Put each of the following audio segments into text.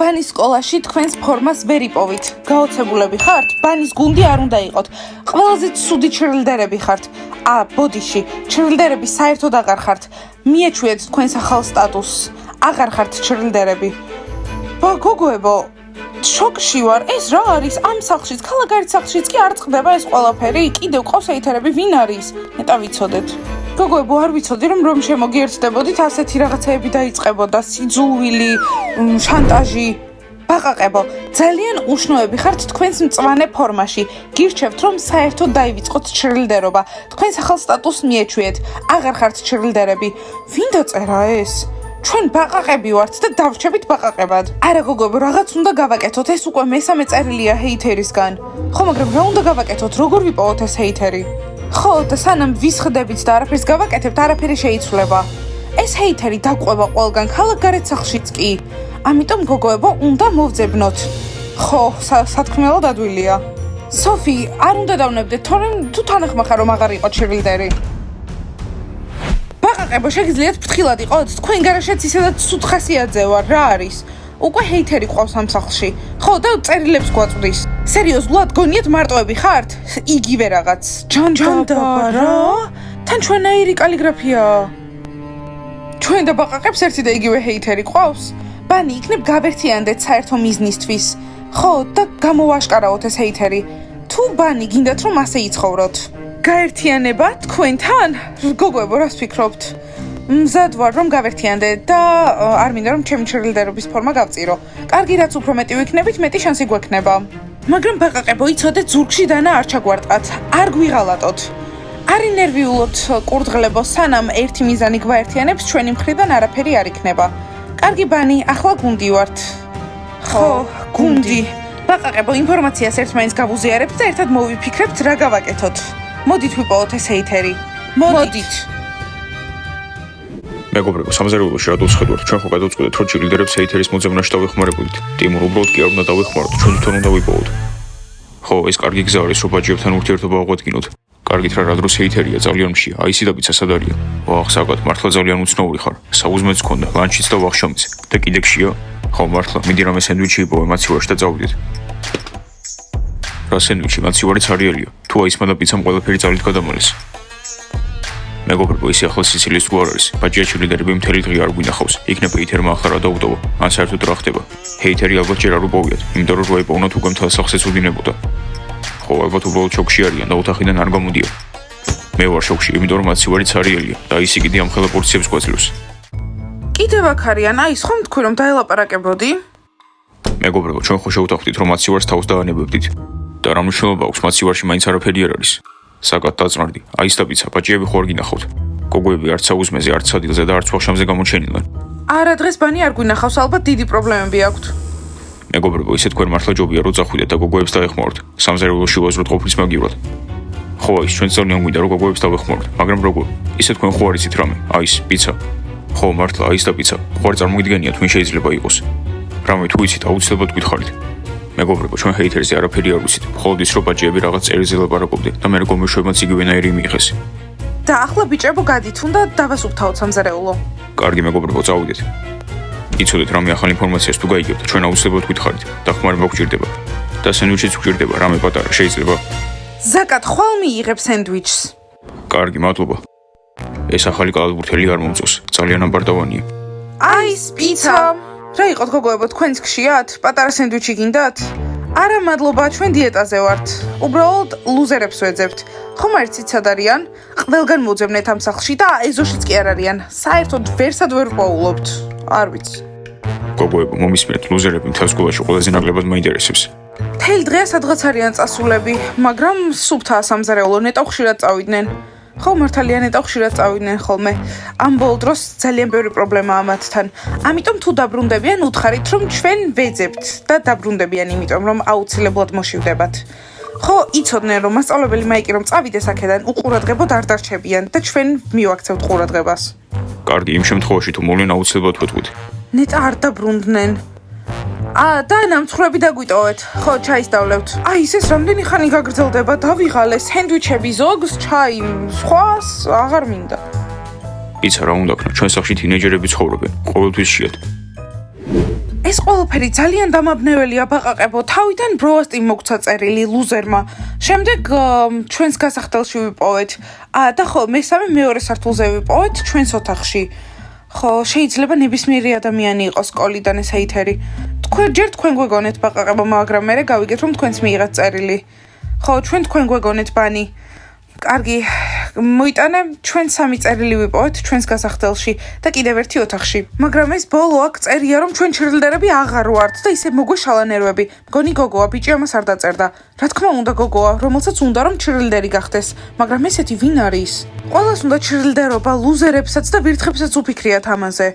ბანის სკოლაში თქვენს ფორმას ვერ იპოვით. გაოცებულები ხართ? ბანის გუნდი არ უნდა იყოთ. ყველაზე ცუდი ჩრილდერები ხართ. ბოდიში, ჩრილდერები საერთოდ აღარ ხართ. მიეჩვიეთ თქვენს ახალ სტატუსს. აღარ ხართ ჩრილდერები. გოგოებო, შოკში ვარ. ეს რა არის? ამ სახლშიც, ქალაქგარეთ სახლშიც კი არ წყდება ეს ყველაფერი? კიდევ ყავს ჰეითერები, ვინ არის? ნეტა ვიცოდეთ. გოგოებო, არ ვიცოდი რომ შემოგიერთდებოდით, ასეთი რაღაცეები დაიწყებოდა, სიძულვილი, შანტაჟი. ბაყაყებო, ძალიან უშნოები ხართ თქვენს მწვანე ფორმაში. გირჩევთ რომ საერთოდ დაივიწყოთ ჩრილდერობა. თქვენს ახალ სტატუსს მიეჩვიეთ. აღარ ხართ ჩრილდერები. ვინ დაწერა ეს? ჩვენ ბაყაყები ვართ და დავრჩებით ბაყაყებად. არა გოგოებო, რაღაც უნდა გავაკეთოთ. ეს უკვე მესამე წერილია ჰეითერისგან. ხო, მაგრამ რა უნდა გავაკეთოთ? როგორ ვიპოვოთ ეს ჰეითერი? ხო, და სანამ ვისხდებით და არაფერს გავაკეთებთ, არაფერი შეიცვლება. ეს ჰეითერი დაყვება ყველგან, ქალაქგარეთ სახლშიც კი. ამიტომ გოგოებო, უნდა მოვძებნოთ. ხო, სათქმელად ადვილია. სოფი, არ უნდა დავნებდეთ, თორემ თუ თანახმახარ რომ აღარ იყო ჩრილდერი. ბაყაყებო, შეგიძლიათ ფრთხილად იყოთ? თქვენ გარაშეც ისედაც სუთხასიაძე ვარ, რა არის? უკვე ჰეითერი ყავს ამ სახლში. ხო, და წერილებს გვაწვდის. სერიოზულად გონიათ მარტოები ხართ? იგივე რაღაც. ჯანდაბა რა? თან ჩვენაირი კალიგრაფიაა. ჩვენ და ბაყაყებს ერთი და იგივე ჰეითერი ყავს? ბანი იქნებ გავერთიანდეთ საერთო მიზნისთვის. ხო, და გამოვაშკარავთ ეს ჰეითერი. თუ ბანი გინდათ რომ ასე იცხოვროთ. გაერთიანება თქვენთან? გოგოებო, რას ფიქრობთ? მზად ვარ რომ გავერთიანდეთ და არ მინდა რომ ჩემი ჩრილდერობის ფორმა გავწირო. კარგი, რაც უფრო მეტი ვიქნებით, მეტი შანსი გვექნება. მაგრამ ბაყაყებო, იცოდეთ, ზურგში დანა არ ჩაგვარტყათ. არ გვიღალატოთ. არ ინერვიულობთ კურდღლებო, სანამ ერთი მიზანი გვაერთიანებს, ჩვენი მხრიდან არაფერი არ იქნება. კარგი ბანი, ახლა გუნდი ვართ. ხო, გუნდი. ბაყაყებო, ინფორმაციას ერთმანეთს გავუზიარებთ და ერთად მოვიფიქრებთ რა გავაკეთოთ. მოდით ვიპოვოთ ეს ჰეითერი. მოდით. მეგობრებო, სამზარეულოში რატო ვხედავთ? ჩვენ ხო გადავწყვეტეთ, რომ ჩრილდერებს ჰეითერის მოძებნაში დავეხმარებოდით. ტიმურ, უბრალოდ კი არ უნდა დავეხმაროთ, ჩვენ თვითონ უნდა ვიპოვოთ. ხო, ეს კარგი გზა არის, რომ ბაჯიებთან ურთიერთობა აღვადგინოთ. კარგით რა დროს ჰეითერია, ძალიან მშია. აი სიდაბიცა სად არია? ვახსაგად, მართლა ძალიან უცნაური ხარ. საუზმეც გქონდა, ლანჩიც და ვახშომიც. და კიდე გშია? ხო, მართლა, მიდი რამე სენდვიჩი იპოვე მაცივარში და წავიდეთ. რა სენდვიჩი? მაცივარიც არიელია. თუ აისმა და პიცამ ყველაფერი ძალით გადამალეს. მეგობრებო, ისე ახლა სიცილიის თუ არ არის. ბაჯია ჩრილდერები მთელი დღე არ გვინახავს. იქნებ ჰეითერმა ახლა რა დაუტოვა? ან საერთოდ რა ხდება? ჰეითერი ალბათ ჯერ არ უპოვიათ, იმიტომ რომ რა იპოვნოთ უკვე მთელ სახლს უდინებოდა. ხო, ალბათ უბრალოდ შოკში არიან და ოთახიდან არ გამოდიან. მე ვარ შოკში, იმიტომ რომ მაცივარიც არიელია და ის იგი ამხელა პორციებს გვაძლევს. კიდევ აქ არიან, აი, ხომ თქვი რომ დაელაპარაკებოდი? მეგობრებო, ჩვენ ხო შევთანხმდით, რომ მაცივარს თავს დაანებებდით. და რა მნიშვნელობა აქვს მაცივარში მაინც არაფერი არ არის. საკად დაწნარდი, აი სტაბიცა, ბაჭიები ხო არ გინახავთ. გოგოები არც საუზმეზე, არც სადილზე და არც ვახშამზე გამოჩენილან. არა, დღეს ბანი არ გვინახავს, ალბათ დიდი პრობლემები აქვთ. მეგობრებო, ისე თქვენ მართლა ჯობია რომ წახვიდეთ და გოგოებს დაეხმაროთ. სამზარეულოში ვაზროთ ყოფნის მაგივრად. ხო, ის ჩვენ ძალიან გვინდა რომ გოგოებს დავეხმაროთ, მაგრამ როგორ? ისე თქვენ ხო არ იცით რამე? აი ეს პიცა. ხო, მართლა, აი სტაბიცა. ხო არ წარმოგიდგენიათ ვინ შეიძლება იყოს. რამე თუ იცით, აუცილებლად გითხარით. მეგობრებო, ჩვენ ჰეითერზე არაფერი არ ვიცით. მხოლოდ ის რომ ბაჭიები რაღაც წერილზე ლაპარაკობდნენ და მე გომეშვებმაც იგივენაირი მიიღეს. და ახლა ბიჭებო, გადით, უნდა დავასუფთავოთ სამზარეულო. კარგი მეგობრებო, წავიდეთ. იცოდეთ რამე ახალ ინფორმაციას თუ გაიგებთ, ჩვენ აუცილებლად გითხარით. დახმარება გვჭირდება. და სენდვიჩიც გვჭირდება, რამე პატარა შეიძლება. ზაკად ხვალ მიიღებ სენდვიჩს. კარგი, მადლობა. ეს ახალი კალათბურთელი არ მომწონს. ძალიან ამბარდავანია. აი ეს პიცა. რა იყოთ გოგოებო, თქვენც გშიათ? პატარა სენდვიჩი გინდათ? არა, მადლობა, ჩვენ დიეტაზე ვართ. უბრალოდ ლუზერებს ვეძებთ. ხომ არ იცით სად არიან? ყველგან მოძებნეთ ამ სახლში და ეზოშიც კი არ არიან. საერთოდ ვერსად ვერ პოულობთ. არ ვიცი. გოგოებო, მომისმენთ, ლუზერები მთელ სკოლაში ყველაზე ნაკლებად მაინტერესებს. მთელი დღეა სადღაც არიან წასულები, მაგრამ სუფთაა სამზარეულო, ნეტა ხშირად წავიდნენ. ხო, მართალია, ნეტა ხშირად წავიდნენ ხოლმე. ამ ბოლო დროს ძალიან ბევრი პრობლემაა მათთან. ამიტომ თუ დაბრუნდებიან, უთხარით რომ ჩვენ ვეძებთ და დაბრუნდებიან, იმიტომ რომ აუცილებლად მოშივდებათ. ხო, იცოდნენ რომ მასწავლებელი მაიკი რომ წავიდეს აქედან, უყურადღებოდ არ დარჩებიან და ჩვენ მივაქცევთ ყურადღებას. კარგი, იმ შემთხვევაში თუ მოვლენ აუცილებლად ვეთქვით. ნეტა არ დაბრუნდნენ. და ნამცხრები დაგვიტოვეთ. ხო, ჩაის დავლევთ. აი, ეს რამდენი ხანი გაგრძელდება? დავიღალე სენდვიჩები ზოგს, ჩაი, სხვას აღარ მინდა. იცი რა უნდა ქნა, ჩვენ სახლში თინეიჯერები ცხოვრობენ. ყოველთვის შეად. ეს ყველაფერი ძალიან დამაბნეველია ბაყაყებო. თავიდან ბროასტი მოგცა წერილი ლუზერმა. შემდეგ ჩვენს გასახდელში ვიპოვეთ. და ხო, მესამე მეორე სართულზე ვიპოვეთ ჩვენს ოთახში. ხო, შეიძლება ნებისმიერი ადამიანი იყოს სკოლიდან ეს ჰეითერი. ჯერ თქვენ გვეგონეთ ბაყაყებო, მაგრამ მე გავიგეთ რომ თქვენც მიიღეთ წერილი. ხო, ჩვენ თქვენ გვეგონეთ ბანი. კარგი, მოიტანე, ჩვენ 3 წერილი ვიპოვეთ ჩვენს გასახდელში და კიდევ ერთი ოთახში. მაგრამ ეს ბოლო აქ წერია რომ ჩვენ ჩრილდერები აღარ ვართ და ისე მოგვეშალა ნერვები. მგონი გოგოა, ბიჭი ამას არ დაწერდა. რა თქმა უნდა გოგოა, რომელსაც უნდა რომ ჩრილდერი გახდეს, მაგრამ ესეთი ვინ არის? ყველას უნდა ჩრილდერობა, ლუზერებსაც და ვირთხებსაც უფიქრიათ ამაზე.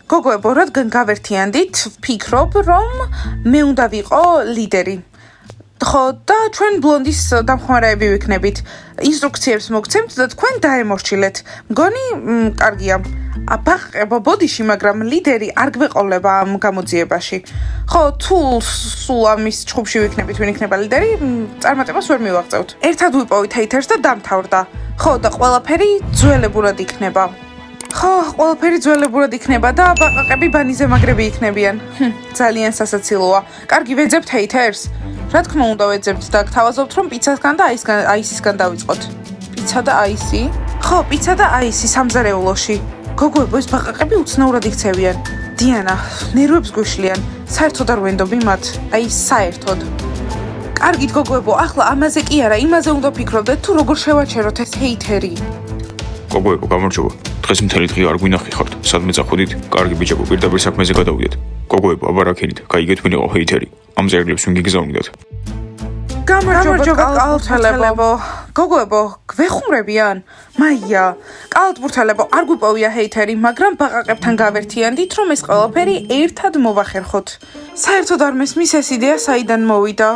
გოგოებო, რადგან გავერთიანდით, ვფიქრობ რომ მე უნდა ვიყო ლიდერი. ხო და ჩვენ ბლონდის დამხმარეები ვიქნებით. ინსტრუქციებს მოგცემთ და თქვენ დაემორჩილეთ. მგონი კარგია. ბაყაყებო ბოდიში, მაგრამ ლიდერი არ გვეყოლება ამ გამოძიებაში. ხო, თუ სულ ამის ჩხუბში ვიქნებით, ვინ იქნება ლიდერი, წარმატებას ვერ მივაღწევთ. ერთად ვიპოვით ჰეითერს და დამთავრდა. ხო, და ყველაფერი ძველებურად იქნება. ხო, ყველაფერი ძველებურად იქნება და ბაყაყები ბანიზე მაგრები იქნებიან. ძალიან სასაცილოა. კარგი, ვეძებთ ჰეითერს? რა თქმა უნდა ვეძებთ და გთავაზობთ რომ პიცასგან და აისისგან დავიწყოთ. პიცა და აისი? ხო, პიცა და აისი სამზარეულოში. გოგოებო, ეს ბაყაყები უცნაურად იქცევიან. დიანა, ნერვებს გვიშლიან. საერთოდ არ ვენდობი მათ. აი, საერთოდ. კარგით გოგოებო, ახლა ამაზე კი არა, იმაზე უნდა ფიქრობდეთ თუ როგორ შევაჩეროთ ეს ჰეითერი. გოგოებო, გამარჯობა. დღეს მთელი დღე არ გვინახი ხართ. სადმე წახვიდით? კარგი ბიჭებო, პირდაპირ საქმეზე გადავიდეთ. გოგოებო, აბა რა ქენით? გაიგეთ ვინ იყო ჰეითერი? ამ წერილებს ვინ გიგზავნიდათ? გამარჯობა კალთბურთელებო. გოგოებო, გვეხუმრებიან? მაია, კალთბურთელებო, არ გვიპოვია ჰეითერი, მაგრამ ბაყაყებთან გავერთიანდით, რომ ეს ყველაფერი ერთად მოვახერხოთ. საერთოდ არ მესმის ეს იდეა საიდან მოვიდა.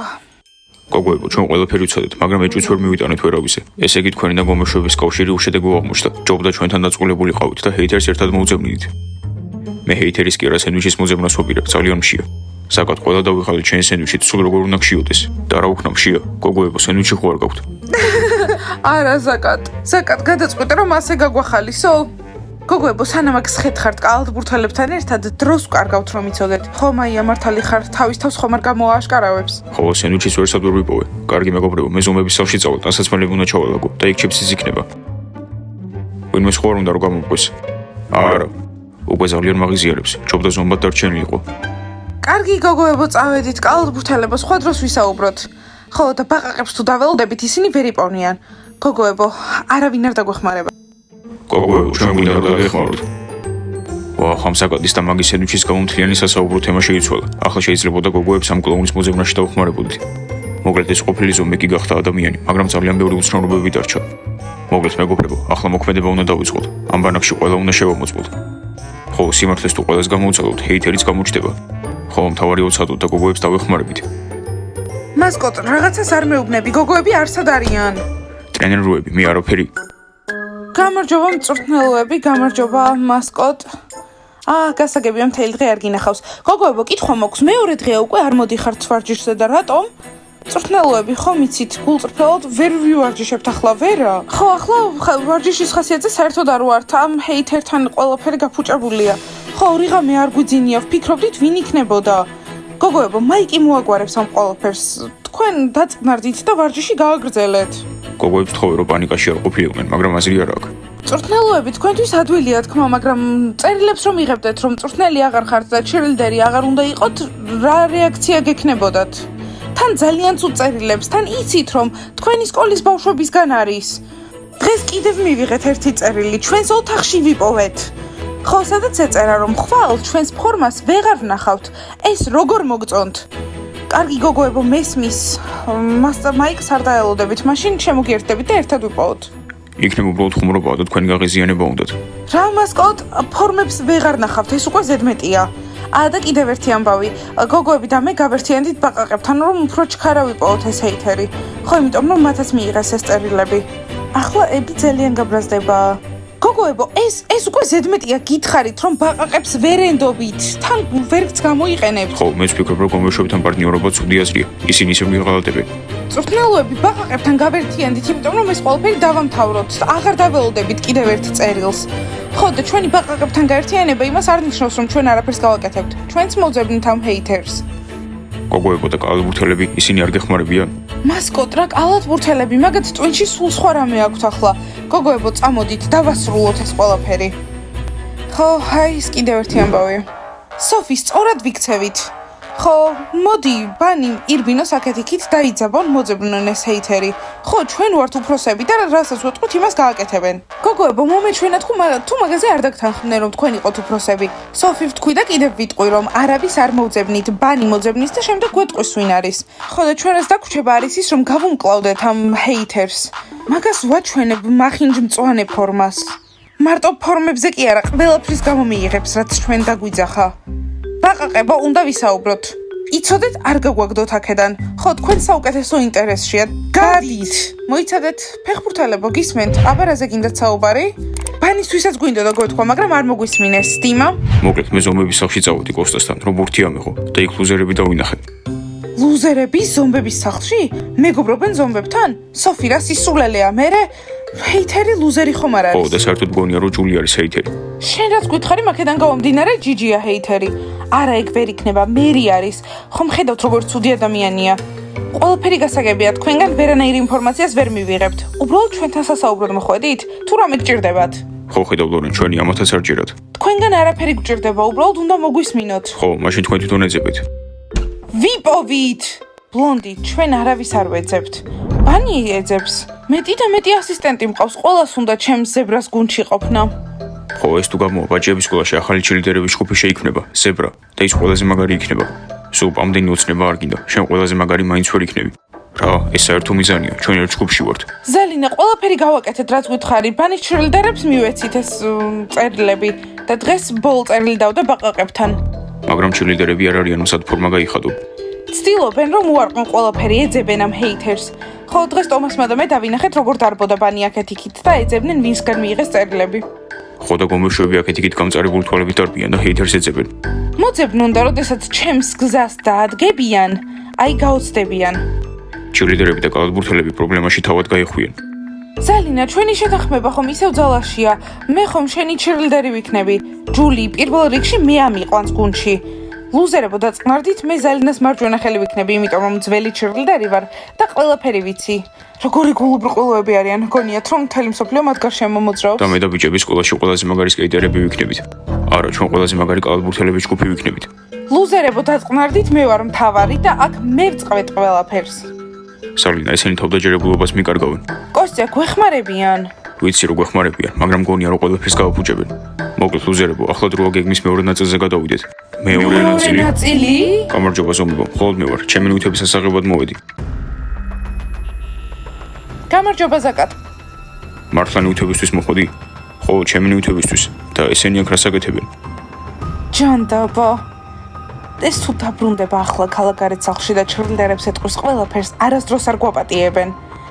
გოგოებო, ჩვენ ყველაფერი ვცადეთ, მაგრამ ეჭვიც ვერ მივიტანეთ ვერავისე. ესე იგი თქვენი და გომოშვების კავშირი უშედეგო აღმოჩნდა. ჯობდა ჩვენთან დაწყვეტილებული ყავით და ჰეითერს ერთად მოვძებნიდით. მე ჰეითერის კი არა სენდვიჩის მოძებნას ვაპირებ, ძალიან მშია. საკად ყველა დავიხალეთ ჩემი სენდვიჩით, სულ როგორ უნდა გშიოდეს. და რა უქნა მშია? გოგოებო, სენდვიჩი ხო არ გაქვთ? არა, ზაკად, გადაწყვეტე რომ ასე გაგვახალისო. გოგოებო, სანამ აქ სხეთხართ კალთბურთელებთან ერთად დროს ვკარგავთ რომ იცოდეთ. ხო, მაია, მართალი ხარ, თავის თავს ხომ არ გამოააშკარავებს. ხო, სენდვიჩის ვერსად ვერ ვიპოვე. კარგი მეგობრებო, მე ზომების სახლში წავალ, დასაცმელები უნდა ჩავალაგო და იქ ჩიფსიც იქნება. ვინმე სხვა არ უნდა რომ გამომყვეს? არა. უკვე ძალიან მაღიზიარებს, ჯობდა ზომბად დარჩენილიყო. კარგი გოგოებო, წავედით, კალთბურთელებო, სხვა დროს ვისაუბროთ. ხო, და ბაყაყებს თუ დაველოდებით, ისინი ვერ იპოვნიან. გოგოებო, არავინ არ დაგვეხმარება. გოგოებო, ჩვენ გვინდა რომ დაგეხმაროთ. ვა, ხამ საკადის და მაგის სენდვიჩის გამომთლიანი სასაუბრო თემა შეიცვალა. ახლა შეიძლებოდა გოგოებს ამ კლოუნის მოძებნაში დავხმარებოდით. მოკლედ ეს ყოფილი ზომბი კი გახდა ადამიანი, მაგრამ ძალიან ბევრი უცნაურობები დარჩა. მოკლედ მეგობრებო, ახლა მოქმედება უნდა დავიწყოთ. ამ ბანაკში ყველა უნდა შევამოწმოთ. ხო, სიმართლეს თუ ყველას გამოვცადოთ, ჰეითერიც გამოჩნდება. ხო, მთავარი უცადოთ და გოგოებს დავეხმარებით. მასკოტ, რაღაცას არ მეუბნები, გოგოები არსად არიან. ტრენერები, მე არაფერი. გამარჯობა მწვრთნელოები, გამარჯობა მასკოტ. გასაგებია მთელი დღე არ გინახავს. გოგოებო, კითხვა მაქვს, მეორე დღეა უკვე არ მოდიხართ ვარჯიშზე და რატომ? მწვრთნელოები, ხო მიცით, გულწრფელად ვერ ვივარჯიშებთ ახლა ვერა? ხო, ახლა ვარჯიშის ხასიათზე საერთოდ არ ვართ, ამ ჰეითერთან ყველაფერი გაფუჭებულია. ხო, რიღამე არ გვიძინია, ვფიქრობდით ვინ იქნებოდა. გოგოებო, მაიკი მოაგვარებს ამ ყველაფერს. თქვენ დაწნარდით და ვარჯიში გააგრძელეთ. გოგოებს თხოვე რომ პანიკაში არ ყოფილიყვნენ, მაგრამ აზრი არ აქვს. მწვრთნელოები, თქვენთვის ადვილია თქმა, მაგრამ წერილებს რომ იღებდეთ, რომ მწვრთნელი აღარ ხართ და ჩრილდერი აღარ უნდა იყოთ, რა რეაქცია გექნებოდათ? თან ძალიან ცუდ წერილებს, თან იცით რომ თქვენი სკოლის ბავშვებისგან არის. დღეს კიდევ მივიღეთ ერთი წერილი, ჩვენს ოთახში ვიპოვეთ. ხო, სადაც ეწერა რომ ხვალ ჩვენს ფორმას ვეღარ ვნახავთ. ეს როგორ მოგწონთ? კარგი გოგოებო, მესმის. მაიკს არ დაელოდებით, მაშინ შემოგიერთდებით და ერთად ვიპოვოთ. იქნება უბრალოდ ხუმრობა და თქვენი გაღიზიანება უნდათ. რა მასკოტ, ფორმებს ვეღარ ნახავთ, ეს უკვე ზედმეტია. და კიდევ ერთი ამბავი. გოგოები და მე გავერთიანდით ბაყაყებთან, რომ უფრო ჩქარა ვიპოვოთ ეს ჰეითერი. ხო, იმიტომ რომ მათაც მიიღეს ეს წერილები. ახლა ები ძალიან გაბრაზდება. გოგოებო, ეს უკვე ზედმეტია გითხარით, რომ ბაყაყებს ვერ ენდობით, თან ვერც გამოიყენებთ. ხო, მეც ვფიქრობ, რომ გომეშვებთან პარტნიორობა ცუდი აზრია. ისინი ისევ გიღალატებენ. წვრთნელოები ბაყაყებთან გავერთიანდით, იმიტომ რომ ეს ყველაფერი დავამთავროთ. აღარ დაველოდებით კიდევ ერთ წერილს. ხო, და ჩვენი ბაყაყებთან გაერთიანება იმას არ ნიშნავს, რომ ჩვენ არაფერს გავაკეთებთ. ჩვენც მოძებნით ამ ჰეითერს. გოგოებო და კალათბურთელები, ისინი არ გეხმარებიან? მასკოტ რა კალათბურთელები, მაგათ ტვინში სულ სხვა რამე აქვთ ახლა. გოგოებო, წამოდით, დავასრულოთ ეს ყველაფერი. ხო, აი, ის კიდევ ერთი ამბავი. სოფი, სწორად ვიქცევით. ხო, მოდი, ბანი, ირბინოს აქეთ-იქით დაიძაბონ, მოძებნონ ეს ჰეითერი. ხო, ჩვენ ვართ უფროსები და რასაც ვეთქვით, იმას გააკეთებენ. გოგოებო, მომეჩვენათ, თუ მაგაზე არ დაგთანხმდნენ, რომ თქვენ იყოთ უფროსები. სოფი ვთქვი და კიდევ ვიტყვი, რომ არავის არ მოვძებნით, ბანი მოძებნის და შემდეგ გვეტყვის ვინ არის. ხო, და ჩვენას დაგვრჩება არის ის, რომ გავუმკლავდეთ ამ ჰეითერს. მაგას ვაჩვენებ მახინჯ მწვანე ფორმას. მარტო ფორმებზე კი არა, ყველაფრის გამო მიიღებს, რაც ჩვენ დაგვიძახა. ბაყაყებო, უნდა ვისაუბროთ. იცოდეთ, არ გაგვაგდოთ აქედან. ხო, თქვენ საუკეთესო ინტერესშია. გადით. მოიცადეთ, ფეხბურთელებო, გისმენთ, აბარაზე გინდათ საუბარი? ბანისთვისაც გვინდოდა გვეთქვა, მაგრამ არ მოგვისმინეს, სტიმა. მოკლედ, მე ზომბების სახლში წავედი კოსტასთან, რომ ბურთი ამეღო და იქ ლუზერები დავინახეთ. ლუზერები ზომბების სახლში? მეგობრობენ ზომბებთან? სოფი რა სისულელეა, მერე ჰეითერი ლუზერი ხომ არ ხო, არის? და საერთოდ მგონია, რომ ჯული არის ჰეითერი. შენ რაც გვითხარი, მაქედან გამომდინარე ჯიჯია ჰეითერი. არა, ეგ ვერ იქნება, მერი არის. ხომ ხედავთ, როგორ ცუდი ადამიანია. ყველაფერი გასაგებია, თქვენგან ვერანაირ ინფორმაციას ვერ მივიღებთ. უბრალოდ ჩვენთან სასაუბროდ მოხვედით? თუ რამე გჭირდებათ? ხო, ხედავ ლორენ, ჩვენი ამათაც არ ჭირათ. თქვენგან არაფერი გჭირდება, უბრალოდ უნდა მოგვისმინოთ. ხო, მაშინ თქვენ თვითონ ეძებეთ. ვიპოვით! ბლონდი, ჩვენ არავის არ ვეძებთ. ბანი ეძებს. მეტი და მეტი ასისტენტი მყავს, ყველას უნდა ჩემს ზებრას გუნდში ყოფნა. ხო, ეს თუ გამოვა ბაჭიების სკოლაში ახალი ჩილიდერების ჯგუფი შეიქმნება, ზებრა და ის ყველაზე მაგარი იქნება. სულ ამდენი ოცნება არ გინდა, შენ ყველაზე მაგარი მაინც ვერ იქნები. რა, ეს საერთო მიზანია, ჩვენ ერთ ჯგუფში ვართ. ზელინა, ყველაფერი გავაკეთეთ, რაც გითხარი. ბანის ჩილდერებს მივეცით ეს წერილები და დღეს ბოლ წერილი დავდა ბაყაყებთან. მაგრამ ჩილიდერები არ არიან, სად ფორმა გაიხადო. ცდილობენ, რომ უარყონ ყველაფერი, ეძებენ ამ ჰეითერს. ხო, დღეს ტომასმა და მე დავინახეთ, როგორ დარბოდა ბანი აქეთ-იქით და ეძებნენ ვინსგან მიიღეს წერილები. ხო და გომეშვები აქეთ-იქით გამწარებული თვალებით დარბიან და ჰეითერს ეძებენ. მოძებნონ და როდესაც ჩემს გზას დაადგებიან, აი გაოცდებიან. ჩილიდერები და კალათბურთელები პრობლემაში თავად გაიხვიან. ზალინა, ჩვენი შეთანხმება ხომ ისევ ძალაშია. მე ხომ შენი ჩილდერი ვიქნები. ჯული, პირველ რიგში მე ამიყვანს გუნდში. ლუზერებო დაწყნარდით, მე ზალინას მარჯვენა ხელი ვიქნები, იმიტომ რომ ძველი ჩილდერი ვარ და ყველაფერი ვიცი. როგორი გულუბრყვილოები არიან, გონიათ რომ მთელი მსოფლიო მათ გარშემო მოძრაობს. და მე და ბიჭები სკოლაში ყველაზე მაგარი სკეიტერები ვიქნებით. არა, ჩვენ ყველაზე მაგარი კალათბურთელების ჯგუფი ვიქნებით. ლუზერებო დაწყნარდით, მე ვარ მთავარი და აქ მე ვწყვეტ ყველაფერს. სალინა, ესენი თავდაჯერებულობას მიკარგავენ. კოსტია, გვეხმარებიან. ვიცი რომ გვეხმარებიან, მაგრამ მგონია რომ ყველაფერს გავაფუჭებენ. მოკლედ ლუზერებო, ახლა დროა გეგმის მეორე ნაწილზე გადავიდეთ. მეორე ნაწილი? გამარჯობა ზომბებო, მხოლოდ მე ვარ, ჩემი ნივთების ასაღებად მოვედი. გამარჯობა ზაკატ. მართლა ნივთებისთვის მოხდი? ხო, ჩემი ნივთებისთვის და ესენი აქ რას აკეთებენ? ჯანდაბა. ეს თუ დაბრუნდება ახლა ქალაქგარეთ სახლში და ჩილდერებს ეტყვის ყველაფერს, არასდროს არ გვაპატიებენ.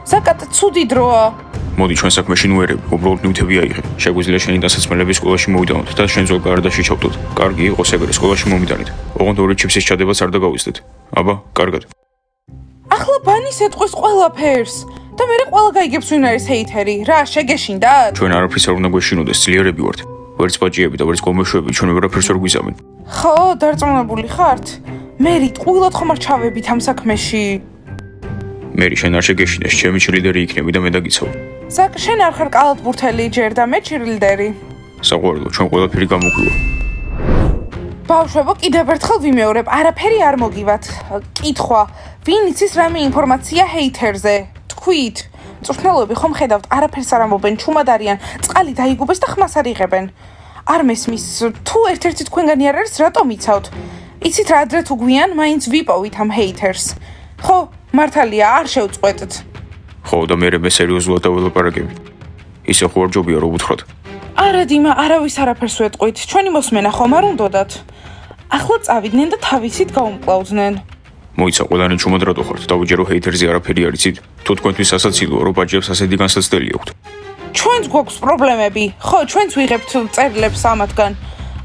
ზაკატ, ცუდი დროა. მოდი ჩვენ საქმეში ნუერები, უბრალოდ ნივთები აიღე. შეგვიძლია შენი დასაცმელები სკოლაში მოვიდანოთ და შენ ზოგ გარდაში ჩავდოთ. კარგი იყოს ეგრე, სკოლაში მომიდანით. ოღონდ ორი ჩიფსის ჩადებაც არ დაგავისდეთ. აბა, კარგად. ახლა ბანის ეტყვის ყველაფერს და მე ყველა გაიგებს ვინ არის ჰეითერი. რა, შეგეშინდათ? ჩვენ არაფერს არ უნდა გვეშინოდეს, ძლიერები ვართ. ვერც ბაჭიები და ვერც გომეშვები ჩვენ ვერაფერს არ გვიზამენ. ხო, დარწმუნებული ხართ? მერი, ტყუილად ხომ არ ჩავებით ამ საქმეში? მერი, შენ არ შეგეშინეს, ჩემი ჩილიდერი იქნები და მე დაგიცავ. ზაკ, შენ არ ხარ კალათბურთელი ჯერ და მე ჩილდერი. საყვარელო, ჩვენ ყველაფერი გამოგვივა. ბავშვებო, კიდევ ერთხელ ვიმეორებ, არაფერი არ მოგივათ. კითხვა, ვინ იცის რამე ინფორმაცია ჰეითერზე? თქვით. წვრთნელოები ხომ ხედავთ, არაფერს არ ამბობენ, ჩუმად არიან, წყალი დაიგუბეს და ხმას არ იღებენ. არ მესმის, თუ ერთ-ერთი თქვენგანი არ არის, რატომ იცავთ? იცით რა, ადრე თუ გვიან, მაინც ვიპოვით ამ ჰეითერს. ხო, მართალია, არ შევწყვეტთ. ხო, და მე სერიოზულად დაველაპარაკები. ისე ხო არ ჯობია რომ უთხრათ. არა დიმა, არავის არაფერს ვეტყვით. ჩვენი მოსმენა ხომ არ უნდათ? ახლა წავიდნენ და თავისით გაუმკლავდნენ. მოიცა, ყველანი ჩუმად რატო ხართ? დავიჯერო ჰეითერზე არაფერი არ იცით? თუ თქვენთვის სასაცილოა, რომ ბაჭიებს ასეთი განსაცდელი აქვთ. ჩვენც გვაქვს პრობლემები. ხო, ჩვენც ვიღებთ წერილებს ამათგან.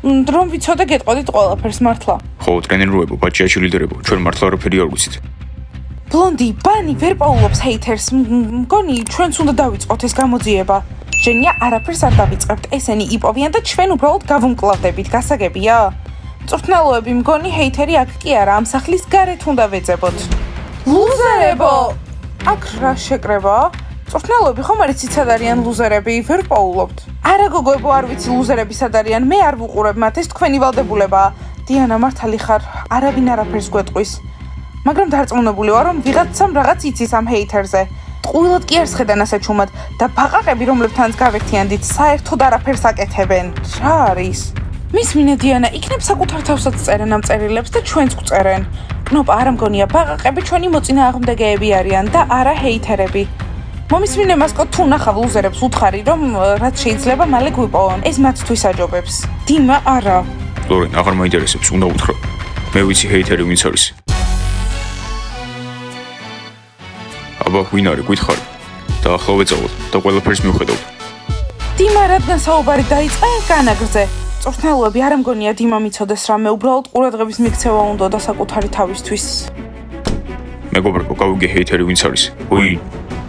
რომ ვიცოდე გეტყოდით ყველაფერს მართლა. ხო, ტრენეროებო, ბაჭიაჩი ლიდერებო, ჩვენ მართლა არაფერი არ ვიცით. ბლონდი, ბანი ვერ პაულობს ჰეითერს. მგონი ჩვენც უნდა დავიწყოთ ეს გამოძიება. ჟენია არაფერს არ დავიწყებთ. ესენი იპოვიან და ჩვენ უბრალოდ გავუმკლავდებით. გასაგებია? მწვრთნელოები, მგონი ჰეითერი აქ კი არა, ამ სახლის გარეთ უნდა ვეძებოთ. ლუზერებო! აქ რა შეკრება? მწვრთნელოები ხომ არ იცით სად არიან ლუზერები? ვერ პაულობთ. არა გოგოებო, არ ვიცი ლუზერები სად არიან. მე არ ვუყურებ მათ, ეს თქვენი ვალდებულებაა. დიანა, მართალი ხარ, არავინ არაფერს გვეტყვის. მაგრამ დარწმუნებული ვარ, რომ ვიღაცამ რაღაც იცის ამ ჰეითერზე. ტყუილად კი არ სხედან ასე ჩუმად და ბაყაყები, რომლებთანაც გავერთიანდით, საერთოდ არაფერს აკეთებენ. რა არის? მისმინე დიანა, იქნებ საკუთარ თავსაც წერენ ამ წერილებს და ჩვენც გვწერენ. კნოპა, არ მგონია, ბაყაყები ჩვენი მოწინააღმდეგეები არიან და არა ჰეითერები. მომისმინე მასკო, თუ ნახავ ლუზერებს უთხარი, რომ რაც შეიძლება მალე გვიპოვონ. ეს მათთვის აჯობებს. დიმა, არა. ლორენ, აღარ მაინტერესებს, უნდა უთხრა. მე ვიცი ჰეითერი ვინც არის. აბა, ვინ არის, გითხარ? და ახლა ვეწავოთ და ყველაფერს მივხედავთ. დიმა, რადგან საუბარი დაიწყე განაგრძე. მწვრთნელოები, არ მგონია დიმა მიცოდეს რამე, უბრალოდ ყურადღების მიქცევა უნდა და საკუთარი თავისთვის. მეგობრებო, გავიგე ჰეითერი ვინც არის. უი,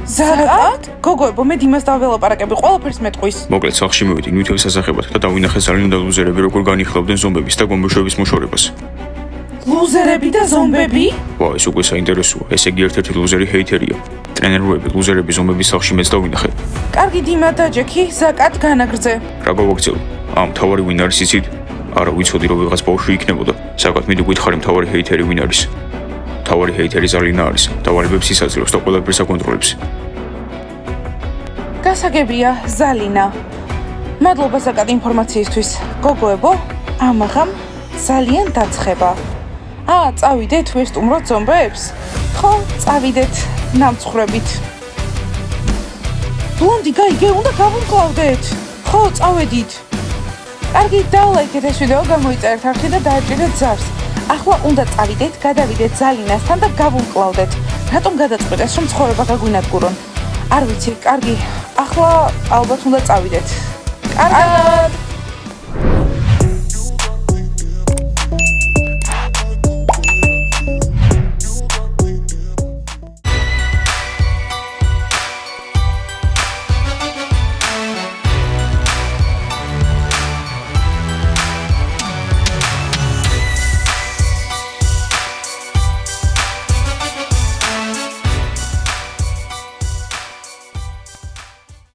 ზარად? გოგოებო, მე დიმას დაველაპარაკები, ყველაფერს მეტყვის. მოკლედ სახლში მივედი, ნივთების სასახებად და დავინახე ზალინო და ლუზერები როგორ განიხილავდნენ ზომბების და გომბეშვების მოშორებას. ლუზერები და ზომბები? ვა, ეს უკვე საინტერესოა. ესე იგი ერთ-ერთი ლუზერი ჰეითერია. ტრენეროები, ლუზერები ზომბების სახლში მეც დავინახე. კარგი დიმა და ჯექი, ზაკად განაგრძე. რა გავაგრძელო? მთავარი ვინ არის იცით? არა, ვიცოდი რომ ვიღაც ბავშვი იქნებოდა. საკათ მიდი გითხარი მთავარი ჰეითერი ვინ არის? მთავარი ჰეითერი ზალინა არის. დავალებებს ისაძლევს და ყველაფერს აკონტროლებს. გასაგებია, ზალინა. მადლობა ზაკად ინფორმაციისთვის. გოგოებო, ამაღამ ძალიან დაცხება. წავიდეთ, ვესტუმროთ ზომბებს? ხო, წავიდეთ, ნამცხრებით. ბლონდი, გაიგე, უნდა გავუმკლავდეთ. ხო, წავედით. კარგი, დალაიქეთ ეს ვიდეო, გამოიწერეთ არხი და დააჭირეთ ზარს. ახლა უნდა წავიდეთ, გადავიდეთ ზალინასთან და გავუმკლავდეთ. რატომ გადაწყვეტეს, რომ ცხოვრება გაგვინადგურონ? არ ვიცი, კარგი. ახლა ალბათ უნდა წავიდეთ. კარგად.